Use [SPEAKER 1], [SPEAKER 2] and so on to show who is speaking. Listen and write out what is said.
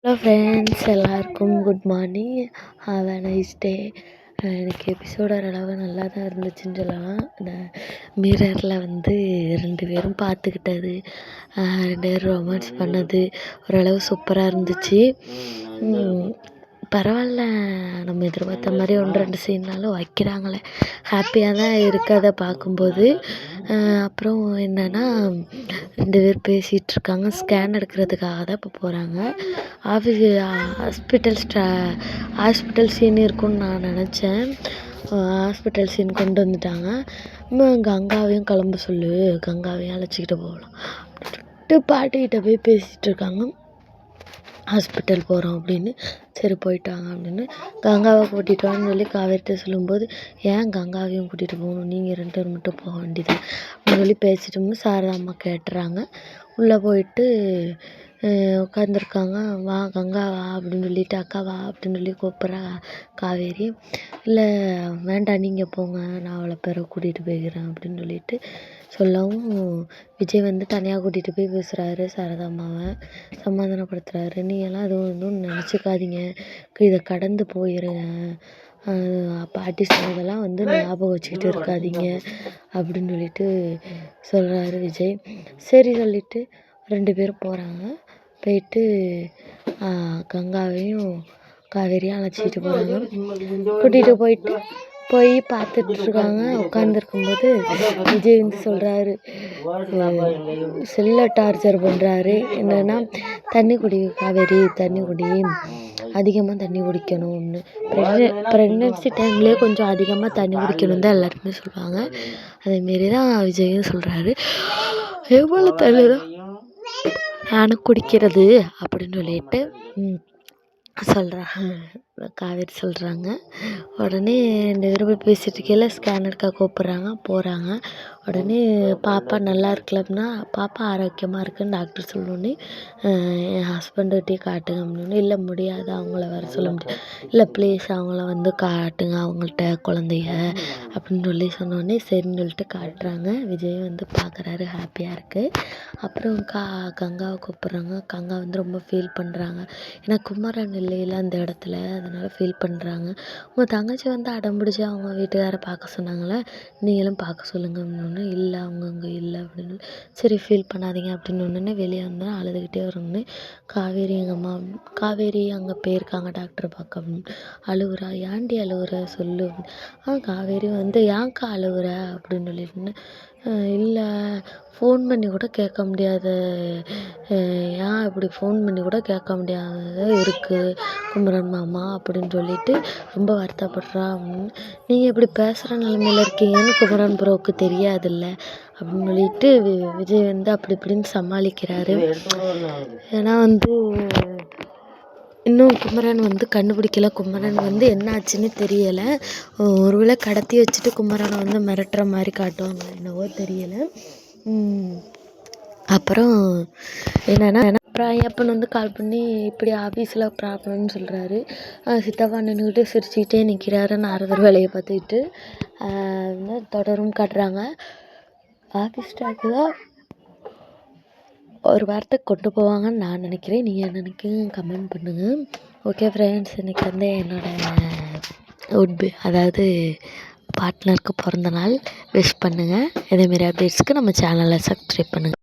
[SPEAKER 1] Hello friends, எல்லாருக்கும் good morning. Have a nice day. எனக்கு episode ஓரளவு நல்லா தான் இருந்துச்சுன்னு சொல்லலாம். இந்த மிரரில் வந்து 2 பேரும் பார்த்துக்கிட்டது, 2 பேரும் ரொமான்ஸ் பண்ணது ஓரளவு சூப்பராக இருந்துச்சு. பரவாயில்ல, நம்ம எதிர்பார்த்த மாதிரி 1-2 சீன்னாலும் வைக்கிறாங்களே, ஹாப்பியாக தான் இருக்குது அதை பார்க்கும்போது. அப்புறம் என்னென்னா 2 பேர் பேசிகிட்ருக்காங்க. ஸ்கேன் எடுக்கிறதுக்காக தான் இப்போ போகிறாங்க. ஹாஸ்பிட்டல் சீன் இருக்குன்னு நான் நினச்சேன். ஹாஸ்பிட்டல் சீன் கொண்டு வந்துட்டாங்க. கங்காவையும் கிளம்ப சொல்லு, கங்காவையும் அழைச்சிக்கிட்டு போகலாம் அப்படின்ட்டு பாட்டிக்கிட்ட போய் பேசிகிட்ருக்காங்க. ஹாஸ்பிட்டல் போகிறோம் அப்படின்னு. சரி போயிட்டாங்க அப்படின்னு கங்காவை கூட்டிகிட்டு வான்னு சொல்லி காவேரிட்ட சொல்லும்போது, ஏன் கங்காவையும் கூட்டிகிட்டு போகணும், நீங்கள் 2 பேர் மட்டும் போக வேண்டியது அப்படின்னு சொல்லி பேசிட்டோம்னு சாரதாம்மா கேட்டுறாங்க. உள்ளே போயிட்டு உட்காந்துருக்காங்க. வா கங்கா வா அப்படின்னு சொல்லிட்டு, அக்கா வா அப்படின்னு சொல்லி கூப்பிட்றா காவேரி. இல்லை வேண்டாம், நீங்கள் போங்க, நான் அவளை பிறகு கூட்டிகிட்டு போய்க்கிறேன் அப்படின்னு சொல்லிட்டு சொல்லவும், விஜய் வந்து தனியாக கூட்டிகிட்டு போய் பேசுகிறாரு. சாரதாம்மாவை சமாதானப்படுத்துகிறாரு. நீங்கள்லாம் எதுவும் நினச்சிக்காதீங்க, இதை கடந்து போயிருங்க, பாட்டி சொன்னதெல்லாம் வந்து ஞாபகம் வச்சுக்கிட்டு இருக்காதீங்க அப்படின்னு சொல்லிட்டு சொல்கிறாரு விஜய். சரி சொல்லிவிட்டு 2 பேரும் போகிறாங்க. போயிட்டு கங்காவையும் காவேரியும் அழைச்சிக்கிட்டு போகிறாங்க. கூட்டிகிட்டு போய் பார்த்துட்ருக்காங்க. உட்காந்துருக்கும்போது விஜய் வந்து சொல்கிறாரு, செல்ல டார்ச்சர் பண்ணுறாரு. என்னென்னா, தண்ணி குடி காவேரி, தண்ணி குடி, அதிகமாக தண்ணி குடிக்கணும்னு. ப்ரெக்னென்சி டைம்லேயே கொஞ்சம் அதிகமாக தண்ணி குடிக்கணும் தான் எல்லாருமே சொல்லுவாங்க. அதேமாரி தான் விஜயும் சொல்கிறாரு. எவ்வளோ தண்ணி தான் நானும் குடிக்கிறது அப்படின்னு சொல்லிட்டு சொல்கிறாங்க. காவேரி சொல்கிறாங்க. உடனே 2 பேரும் போய் பேசிகிட்டு இருக்கையில் ஸ்கேன் எடுக்க கூப்பிட்றாங்க. போகிறாங்க. உடனே பாப்பா நல்லா இருக்கலன்னா, பாப்பா ஆரோக்கியமாக இருக்குன்னு டாக்டர் சொல்லணுன்னே, என் ஹஸ்பண்டுகிட்டே காட்டுங்க அப்படின்னு. இல்லை முடியாது, அவங்கள வர சொல்ல முடியாது. இல்லை ப்ளீஸ் அவங்கள வந்து காட்டுங்க, அவங்கள்ட்ட குழந்தைய அப்படின்னு சொல்லி சொன்னோடனே சரின்னு சொல்லிட்டு காட்டுறாங்க. விஜய் வந்து பார்க்குறாரு, ஹாப்பியாக இருக்குது. அப்புறம் கங்காவை கூப்பிட்றாங்க. கங்கா வந்து ரொம்ப ஃபீல் பண்ணுறாங்க. ஏன்னா குமரன் இல்லையில அந்த இடத்துல, அதனால் ஃபீல் பண்ணுறாங்க. உங்கள் தங்கச்சி வந்து அடம்பிடிச்சி அவங்க வீட்டுக்காரை பார்க்க சொன்னாங்களே, நீங்களும் பார்க்க சொல்லுங்கள் அப்படின்னு. இல்லை அவங்க அங்கே இல்லை அப்படின்னு. சரி ஃபீல் பண்ணாதீங்க அப்படின்னு ஒன்று வெளியே வந்தேன். அழுதுகிட்டே வரணுன்னு காவேரி எங்கள் அம்மா, காவேரி அங்கே போயிருக்காங்க டாக்டரை பார்க்க அப்படின்னு. அழுவுறா, ஏன்டி அழுவுற சொல்லு. காவேரி வந்து ஏன்க்கா அழுவுற அப்படின்னு சொல்லிட்டு, இல்லை ஃபோன் பண்ணி கூட கேட்க முடியாத, ஏன் இப்படி ஃபோன் பண்ணி கூட கேட்க முடியாத இருக்குது குமரன் மாமா அப்படின்னு சொல்லிட்டு ரொம்ப வருத்தப்படுறா. நீங்கள் இப்படி பேசுகிற நிலைமையில் இருக்கீங்கன்னு குமரன் ப்ரோவுக்கு தெரியாதுல்ல அப்படின்னு சொல்லிட்டு விஜய் வந்து அப்படி இப்படின்னு சமாளிக்கிறாரு. ஏன்னா வந்து இன்னும் குமரன் வந்து கண்டுபிடிக்கல. குமரன் வந்து என்ன ஆச்சுன்னு தெரியலை. ஒருவேளை கடத்தி வச்சுட்டு குமரனை வந்து மிரட்டுற மாதிரி காட்டுவாங்க, என்னவோ தெரியலை. அப்புறம் என்னென்னா, அப்புறம் ஐயப்பன் வந்து கால் பண்ணி இப்படி ஆஃபீஸில் ப்ராப்ளம்னு சொல்கிறாரு. சித்தப்பா நின்றுக்கிட்டு சிரிச்சுக்கிட்டே நிற்கிறாரு. நாரதர் வேலையை பார்த்துக்கிட்டு தொடரும் காட்டுறாங்க. ஆஃபீஸ் ஸ்டாக்கு தான் ஒரு வாரத்துக்கு கொண்டு போவாங்கன்னு நான் நினைக்கிறேன். நீங்கள் என்ன நினைக்கிறீங்க கமெண்ட் பண்ணுங்கள். ஓகே ஃப்ரெண்ட்ஸ், இன்றைக்கி வந்து என்னோடய அதாவது பார்ட்னருக்கு பிறந்த நாள். விஷ் பண்ணுங்கள். இதேமாரி அப்டேட்ஸ்க்கு நம்ம சேனலை சப்ஸ்கிரைப் பண்ணுங்கள்.